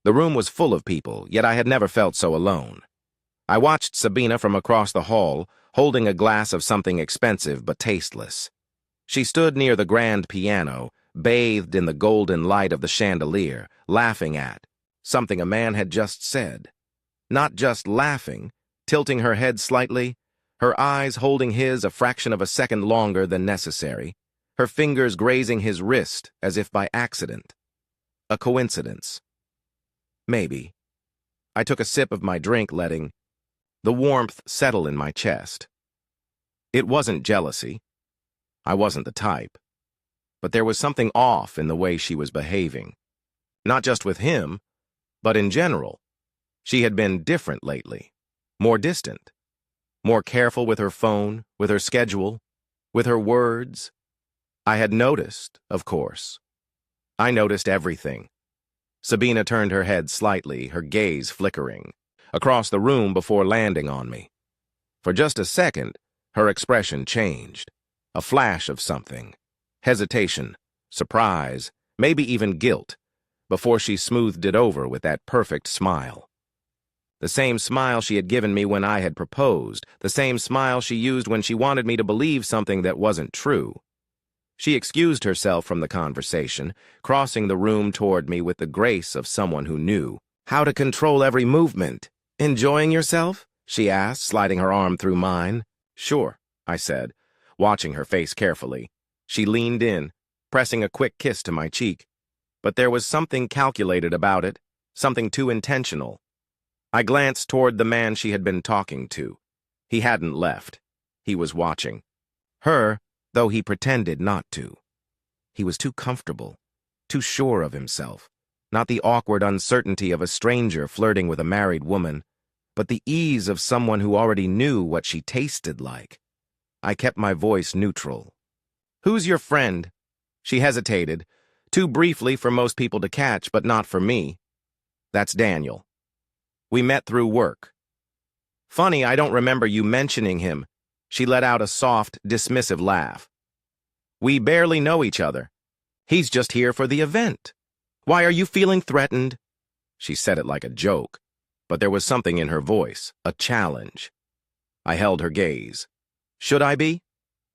The room was full of people, yet I had never felt so alone. I watched Sabina from across the hall, holding a glass of something expensive but tasteless. She stood near the grand piano, bathed in the golden light of the chandelier, laughing at something a man had just said. Not just laughing, tilting her head slightly, her eyes holding his a fraction of a second longer than necessary, her fingers grazing his wrist as if by accident. A coincidence. Maybe. I took a sip of my drink, letting the warmth settle in my chest. It wasn't jealousy. I wasn't the type. But there was something off in the way she was behaving. Not just with him, but in general. She had been different lately. More distant. More careful with her phone, with her schedule, with her words. I had noticed, of course. I noticed everything. Sabina turned her head slightly, her gaze flickering, across the room before landing on me. For just a second, her expression changed. A flash of something. Hesitation, surprise, maybe even guilt, before she smoothed it over with that perfect smile. The same smile she had given me when I had proposed, the same smile she used when she wanted me to believe something that wasn't true. She excused herself from the conversation, crossing the room toward me with the grace of someone who knew how to control every movement. "Enjoying yourself?" she asked, sliding her arm through mine. "Sure," I said, watching her face carefully. She leaned in, pressing a quick kiss to my cheek. But there was something calculated about it, something too intentional. I glanced toward the man she had been talking to. He hadn't left. He was watching. Her, though he pretended not to. He was too comfortable, too sure of himself. Not the awkward uncertainty of a stranger flirting with a married woman, but the ease of someone who already knew what she tasted like. I kept my voice neutral. "Who's your friend?" She hesitated, too briefly for most people to catch, but not for me. "That's Daniel. We met through work." "Funny, I don't remember you mentioning him." She let out a soft, dismissive laugh. "We barely know each other. He's just here for the event. Why are you feeling threatened?" She said it like a joke, but there was something in her voice, a challenge. I held her gaze. Should I be?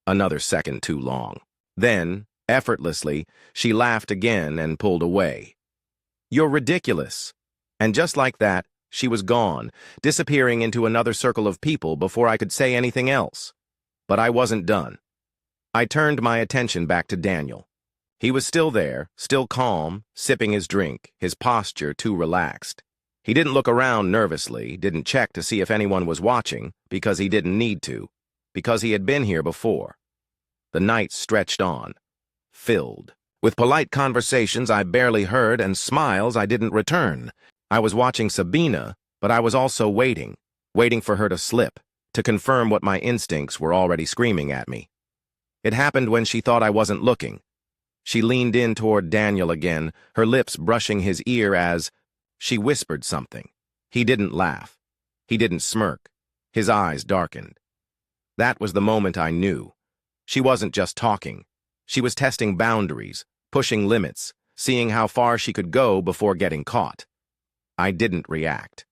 Another second too long. Then, effortlessly, she laughed again and pulled away. "You're ridiculous." And just like that, she was gone, disappearing into another circle of people before I could say anything else. But I wasn't done. I turned my attention back to Daniel. He was still there, still calm, sipping his drink, his posture too relaxed. He didn't look around nervously, didn't check to see if anyone was watching, because he didn't need to, because he had been here before. The night stretched on, filled, with polite conversations I barely heard and smiles I didn't return. I was watching Sabina, but I was also waiting for her to slip, to confirm what my instincts were already screaming at me. It happened when she thought I wasn't looking. She leaned in toward Daniel again, her lips brushing his ear as she whispered something. He didn't laugh. He didn't smirk. His eyes darkened. That was the moment I knew. She wasn't just talking. She was testing boundaries, pushing limits, seeing how far she could go before getting caught. I didn't react.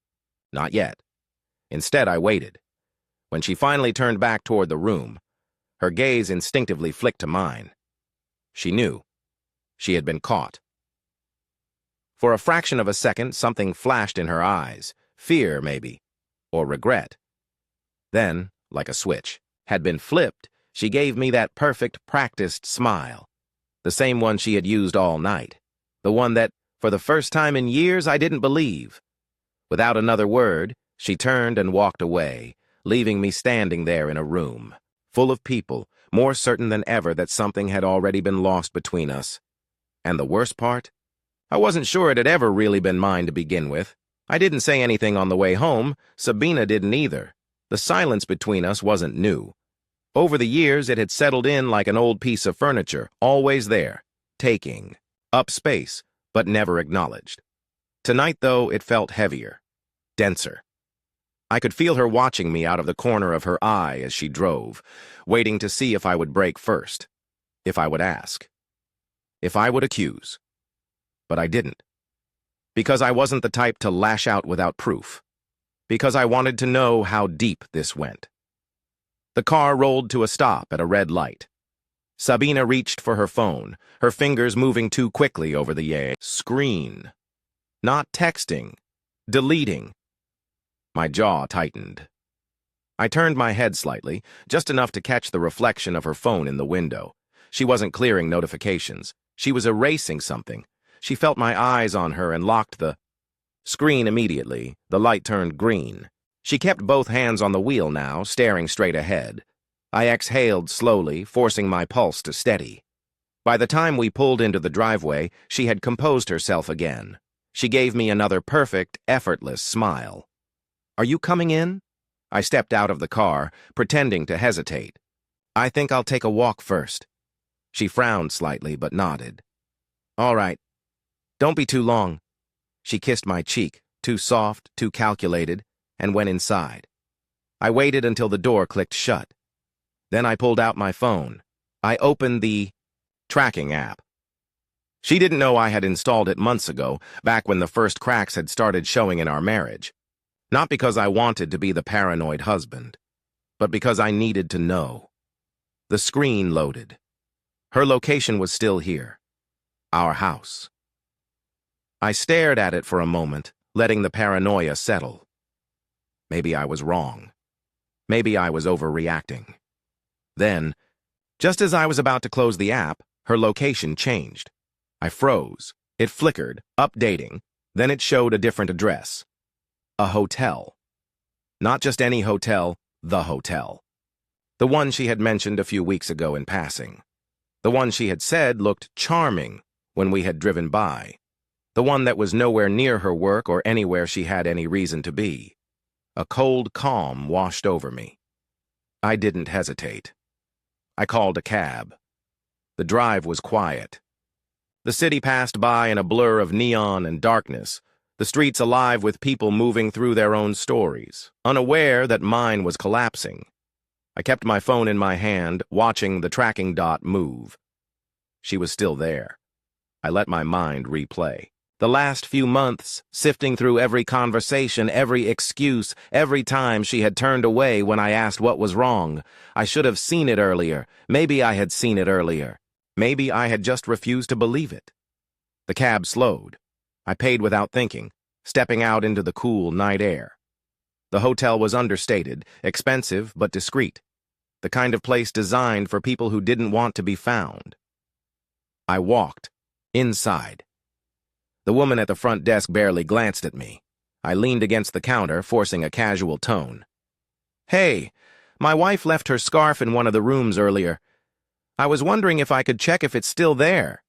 Not yet. Instead, I waited. When she finally turned back toward the room, her gaze instinctively flicked to mine. She knew. She had been caught. For a fraction of a second, something flashed in her eyes. Fear, maybe. Or regret. Then, like a switch, had been flipped, she gave me that perfect, practiced smile. The same one she had used all night. The one that, for the first time in years, I didn't believe. Without another word, she turned and walked away, leaving me standing there in a room, full of people, more certain than ever that something had already been lost between us. And the worst part? I wasn't sure it had ever really been mine to begin with. I didn't say anything on the way home. Sabina didn't either. The silence between us wasn't new. Over the years, it had settled in like an old piece of furniture, always there, taking up space, but never acknowledged. Tonight, though, it felt heavier, denser. I could feel her watching me out of the corner of her eye as she drove, waiting to see if I would break first, if I would ask, if I would accuse. But I didn't. Because I wasn't the type to lash out without proof. Because I wanted to know how deep this went. The car rolled to a stop at a red light. Sabina reached for her phone, her fingers moving too quickly over the screen. Not texting. Deleting. My jaw tightened. I turned my head slightly, just enough to catch the reflection of her phone in the window. She wasn't clearing notifications. She was erasing something. She felt my eyes on her and locked the screen immediately. The light turned green. She kept both hands on the wheel now, staring straight ahead. I exhaled slowly, forcing my pulse to steady. By the time we pulled into the driveway, she had composed herself again. She gave me another perfect, effortless smile. "Are you coming in?" I stepped out of the car, pretending to hesitate. "I think I'll take a walk first." She frowned slightly, but nodded. "All right. Don't be too long." She kissed my cheek, too soft, too calculated, and went inside. I waited until the door clicked shut. Then I pulled out my phone. I opened the tracking app. She didn't know I had installed it months ago, back when the first cracks had started showing in our marriage. Not because I wanted to be the paranoid husband, but because I needed to know. The screen loaded. Her location was still here. Our house. I stared at it for a moment, letting the paranoia settle. Maybe I was wrong. Maybe I was overreacting. Then, just as I was about to close the app, her location changed. I froze. It flickered, updating. Then it showed a different address. A hotel. Not just any hotel, the hotel. The one she had mentioned a few weeks ago in passing. The one she had said looked charming when we had driven by. The one that was nowhere near her work or anywhere she had any reason to be. A cold calm washed over me. I didn't hesitate. I called a cab. The drive was quiet. The city passed by in a blur of neon and darkness, the streets alive with people moving through their own stories, unaware that mine was collapsing. I kept my phone in my hand, watching the tracking dot move. She was still there. I let my mind replay. The last few months, sifting through every conversation, every excuse, every time she had turned away when I asked what was wrong. I should have seen it earlier. Maybe I had seen it earlier. Maybe I had just refused to believe it. The cab slowed. I paid without thinking, stepping out into the cool night air. The hotel was understated, expensive but discreet. The kind of place designed for people who didn't want to be found. I walked. Inside. The woman at the front desk barely glanced at me. I leaned against the counter, forcing a casual tone. "Hey, my wife left her scarf in one of the rooms earlier. I was wondering if I could check if it's still there."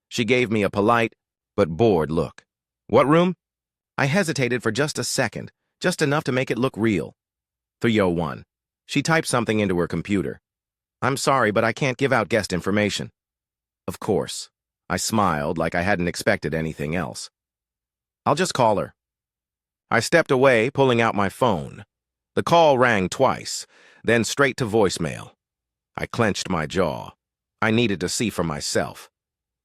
She gave me a polite but bored look. "What room?" I hesitated for just a second, just enough to make it look real. 301. She typed something into her computer. "I'm sorry, but I can't give out guest information." Of course. I smiled like I hadn't expected anything else. "I'll just call her." I stepped away, pulling out my phone. The call rang twice, then straight to voicemail. I clenched my jaw. I needed to see for myself.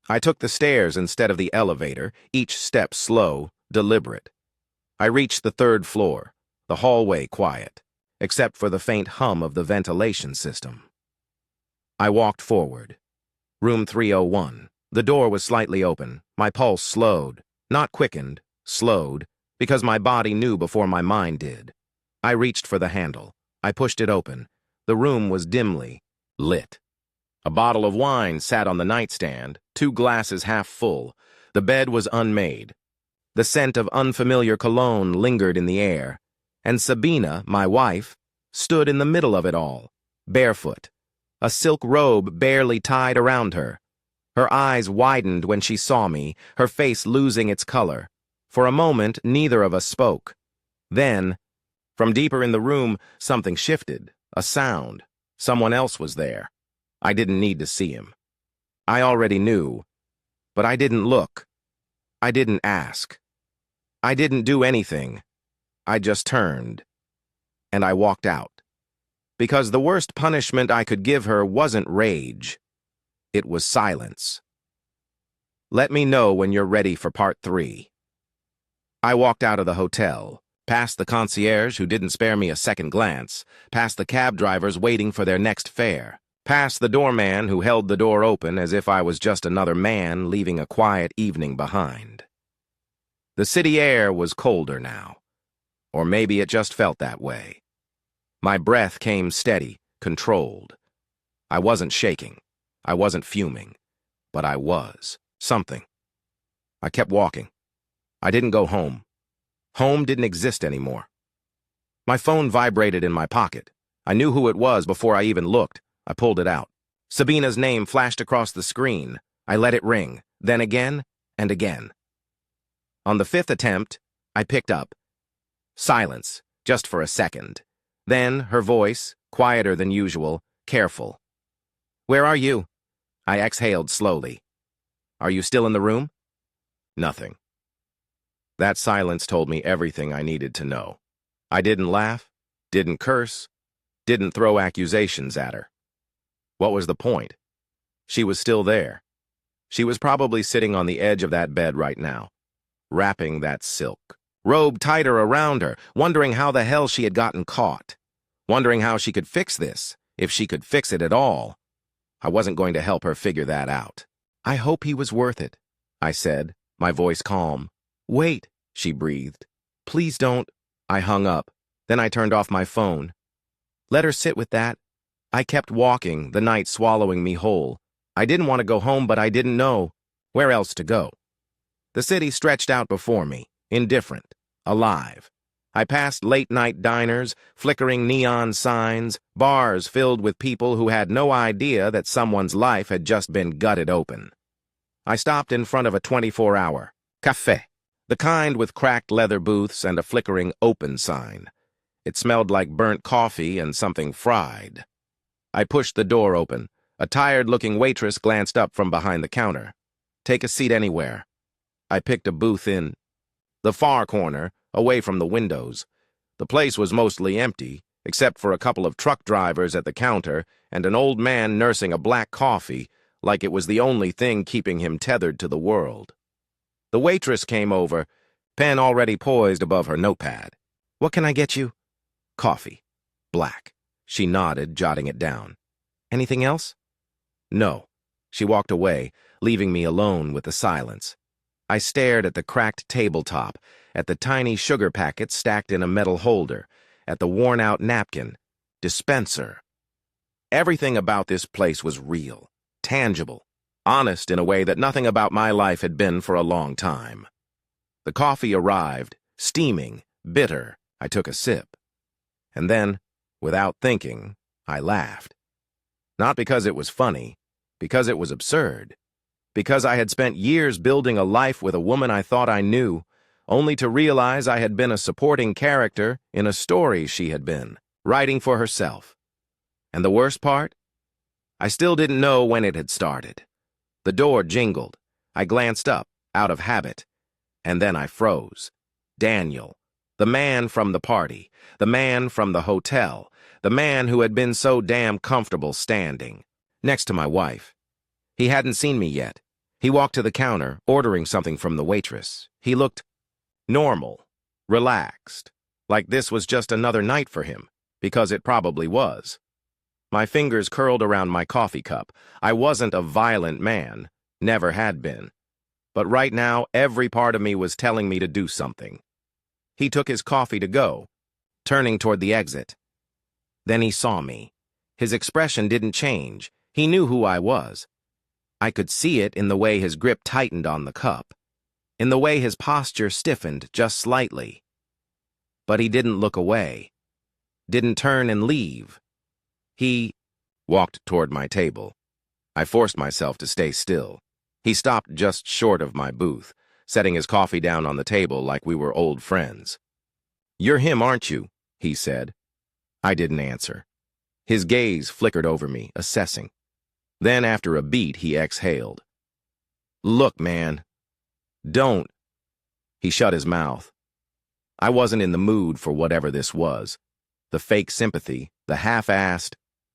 I took the stairs instead of the elevator, each step slow, deliberate. I reached the third floor, the hallway quiet, except for the faint hum of the ventilation system. I walked forward. Room 301. The door was slightly open. My pulse slowed, not quickened, slowed, because my body knew before my mind did. I reached for the handle. I pushed it open. The room was dimly lit. A bottle of wine sat on the nightstand, 2 glasses half full. The bed was unmade. The scent of unfamiliar cologne lingered in the air. And Sabina, my wife, stood in the middle of it all, barefoot, a silk robe barely tied around her. Her eyes widened when she saw me, her face losing its color. For a moment, neither of us spoke. Then, from deeper in the room, something shifted, a sound. Someone else was there. I didn't need to see him. I already knew, but I didn't look. I didn't ask. I didn't do anything. I just turned, and I walked out. Because the worst punishment I could give her wasn't rage. It was silence. Let me know when you're ready for part 3. I walked out of the hotel, past the concierge who didn't spare me a second glance, past the cab drivers waiting for their next fare, past the doorman who held the door open as if I was just another man leaving a quiet evening behind. The city air was colder now, or maybe it just felt that way. My breath came steady, controlled. I wasn't shaking. I wasn't fuming. But I was. Something. I kept walking. I didn't go home. Home didn't exist anymore. My phone vibrated in my pocket. I knew who it was before I even looked. I pulled it out. Sabina's name flashed across the screen. I let it ring, then again and again. On the fifth attempt, I picked up. Silence, just for a second. Then her voice, quieter than usual, careful. "Where are you?" I exhaled slowly. "Are you still in the room?" Nothing. That silence told me everything I needed to know. I didn't laugh, didn't curse, didn't throw accusations at her. What was the point? She was still there. She was probably sitting on the edge of that bed right now, wrapping that silk robe tighter around her, wondering how the hell she had gotten caught, wondering how she could fix this, if she could fix it at all. I wasn't going to help her figure that out. "I hope he was worth it," I said, my voice calm. "Wait," she breathed. "Please don't." I hung up. Then I turned off my phone. Let her sit with that. I kept walking, the night swallowing me whole. I didn't want to go home, but I didn't know where else to go. The city stretched out before me, indifferent, alive. I passed late-night diners, flickering neon signs, bars filled with people who had no idea that someone's life had just been gutted open. I stopped in front of a 24-hour café, the kind with cracked leather booths and a flickering open sign. It smelled like burnt coffee and something fried. I pushed the door open. A tired-looking waitress glanced up from behind the counter. "Take a seat anywhere." I picked a booth in the far corner, away from the windows. The place was mostly empty, except for a couple of truck drivers at the counter and an old man nursing a black coffee, like it was the only thing keeping him tethered to the world. The waitress came over, pen already poised above her notepad. "What can I get you?" "Coffee. Black." She nodded, jotting it down. "Anything else?" "No." She walked away, leaving me alone with the silence. I stared at the cracked tabletop, at the tiny sugar packets stacked in a metal holder, at the worn-out napkin. Dispenser. Everything about this place was real, tangible, honest in a way that nothing about my life had been for a long time. The coffee arrived, steaming, bitter. I took a sip. And then, without thinking, I laughed. Not because it was funny, because it was absurd. Because I had spent years building a life with a woman I thought I knew, only to realize I had been a supporting character in a story she had been, writing for herself. And the worst part? I still didn't know when it had started. The door jingled. I glanced up, out of habit. And then I froze. Daniel, the man from the party, the man from the hotel, the man who had been so damn comfortable standing, next to my wife. He hadn't seen me yet. He walked to the counter, ordering something from the waitress. He looked normal, relaxed, like this was just another night for him, because it probably was. My fingers curled around my coffee cup. I wasn't a violent man, never had been. But right now, every part of me was telling me to do something. He took his coffee to go, turning toward the exit. Then he saw me. His expression didn't change. He knew who I was. I could see it in the way his grip tightened on the cup, in the way his posture stiffened just slightly. But he didn't look away, didn't turn and leave. He walked toward my table. I forced myself to stay still. He stopped just short of my booth, setting his coffee down on the table like we were old friends. "You're him, aren't you?" he said. I didn't answer. His gaze flickered over me, assessing. Then, after a beat, he exhaled. "Look, man. Don't." He shut his mouth. I wasn't in the mood for whatever this was. The fake sympathy, the half-assed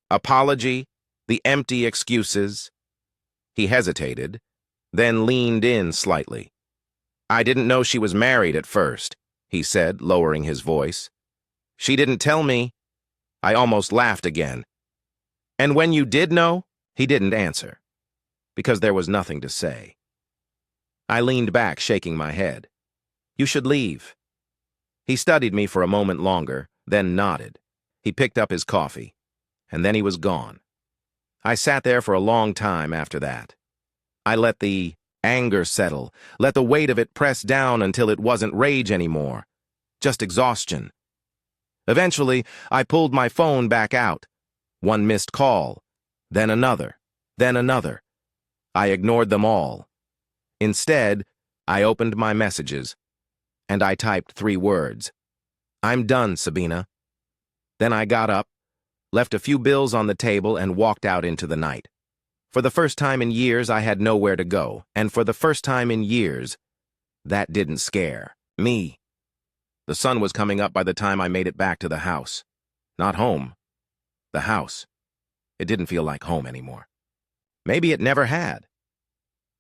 apology, the empty excuses. He hesitated, then leaned in slightly. I didn't know she was married at first, he said, lowering his voice. She didn't tell me. I almost laughed again. And when you did know, he didn't answer, because there was nothing to say. I leaned back, shaking my head. You should leave. He studied me for a moment longer, then nodded. He picked up his coffee, and then he was gone. I sat there for a long time after that. I let the anger settle, let the weight of it press down until it wasn't rage anymore, just exhaustion. Eventually, I pulled my phone back out. One missed call, then another, then another. I ignored them all. Instead, I opened my messages, and I typed 3 words. I'm done, Sabina. Then I got up, left a few bills on the table, and walked out into the night. For the first time in years, I had nowhere to go, and for the first time in years, that didn't scare me. The sun was coming up by the time I made it back to the house. Not home. The house. It didn't feel like home anymore. Maybe it never had.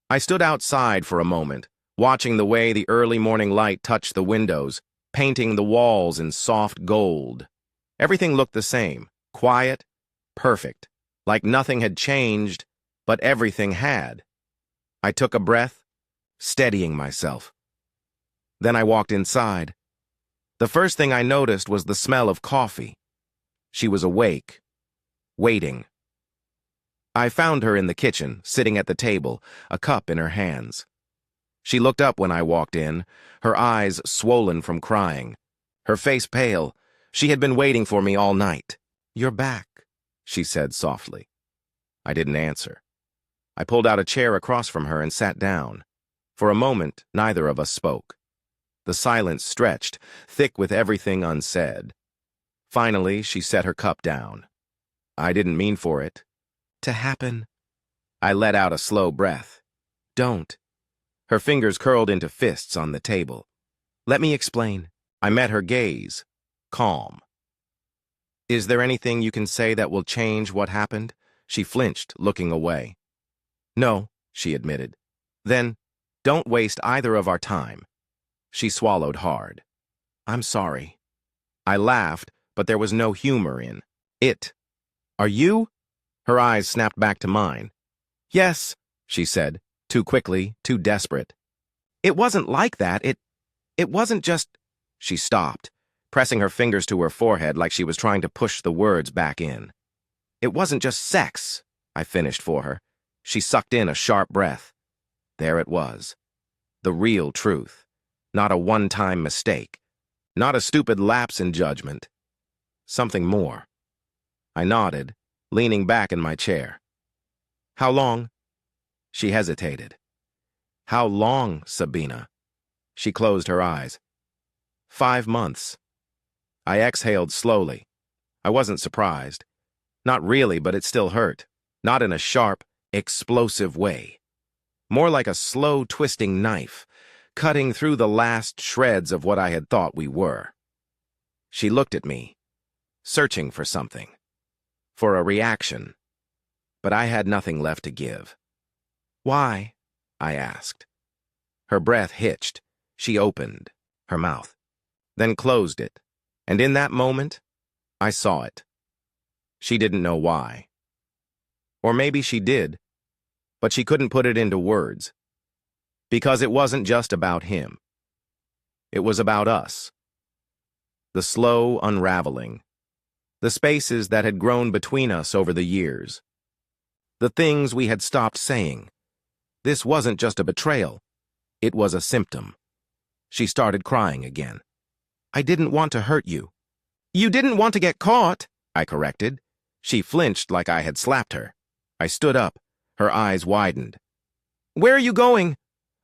I stood outside for a moment, watching the way the early morning light touched the windows, painting the walls in soft gold. Everything looked the same, quiet, perfect, like nothing had changed, but everything had. I took a breath, steadying myself. Then I walked inside. The first thing I noticed was the smell of coffee. She was awake, waiting. I found her in the kitchen, sitting at the table, a cup in her hands. She looked up when I walked in, her eyes swollen from crying, her face pale. She had been waiting for me all night. You're back, she said softly. I didn't answer. I pulled out a chair across from her and sat down. For a moment, neither of us spoke. The silence stretched, thick with everything unsaid. Finally, she set her cup down. I didn't mean for it to happen. I let out a slow breath. Don't. Her fingers curled into fists on the table. Let me explain. I met her gaze, calm. Is there anything you can say that will change what happened? She flinched, looking away. No, she admitted. Then, don't waste either of our time. She swallowed hard. I'm sorry. I laughed, but there was no humor in it. Are you? Her eyes snapped back to mine. Yes, she said, too quickly, too desperate. It wasn't like that. It wasn't just... She stopped, pressing her fingers to her forehead like she was trying to push the words back in. It wasn't just sex, I finished for her. She sucked in a sharp breath. There it was. The real truth. Not a one-time mistake. Not a stupid lapse in judgment. Something more. I nodded, leaning back in my chair. How long? She hesitated. How long, Sabina? She closed her eyes. 5 months. I exhaled slowly. I wasn't surprised. Not really, but it still hurt. Not in a sharp, explosive way. More like a slow, twisting knife, cutting through the last shreds of what I had thought we were. She looked at me, searching for something, for a reaction, but I had nothing left to give. Why? I asked. Her breath hitched. She opened her mouth, then closed it, and in that moment, I saw it. She didn't know why. Or maybe she did, but she couldn't put it into words. Because it wasn't just about him. It was about us. The slow unraveling. The spaces that had grown between us over the years. The things we had stopped saying. This wasn't just a betrayal. It was a symptom. She started crying again. I didn't want to hurt you. You didn't want to get caught, I corrected. She flinched like I had slapped her. I stood up. Her eyes widened. Where are you going?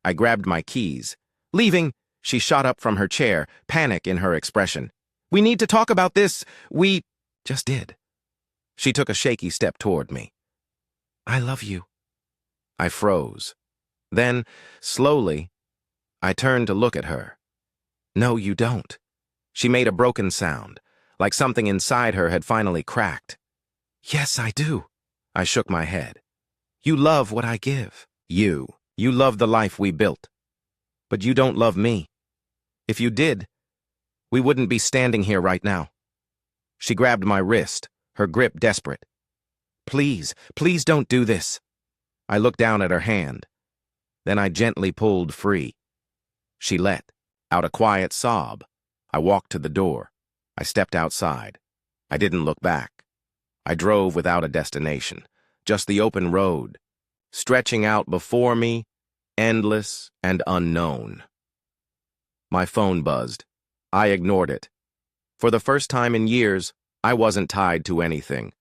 I grabbed my keys. Leaving, she shot up from her chair, panic in her expression. We need to talk about this. We just did. She took a shaky step toward me. I love you. I froze. Then, slowly, I turned to look at her. No, you don't. She made a broken sound, like something inside her had finally cracked. Yes, I do. I shook my head. You love what I give. You love the life we built. But you don't love me. If you did, we wouldn't be standing here right now. She grabbed my wrist, her grip desperate. Please, please don't do this. I looked down at her hand. Then I gently pulled free. She let out a quiet sob. I walked to the door. I stepped outside. I didn't look back. I drove without a destination, just the open road, stretching out before me, endless and unknown. My phone buzzed. I ignored it. For the first time in years, I wasn't tied to anything.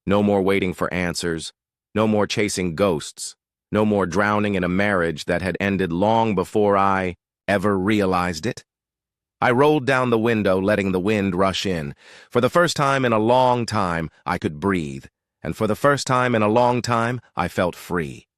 No more waiting for answers, no more chasing ghosts, no more drowning in a marriage that had ended long before I ever realized it. I rolled down the window, letting the wind rush in. For the first time in a long time, I could breathe, and for the first time in a long time, I felt free.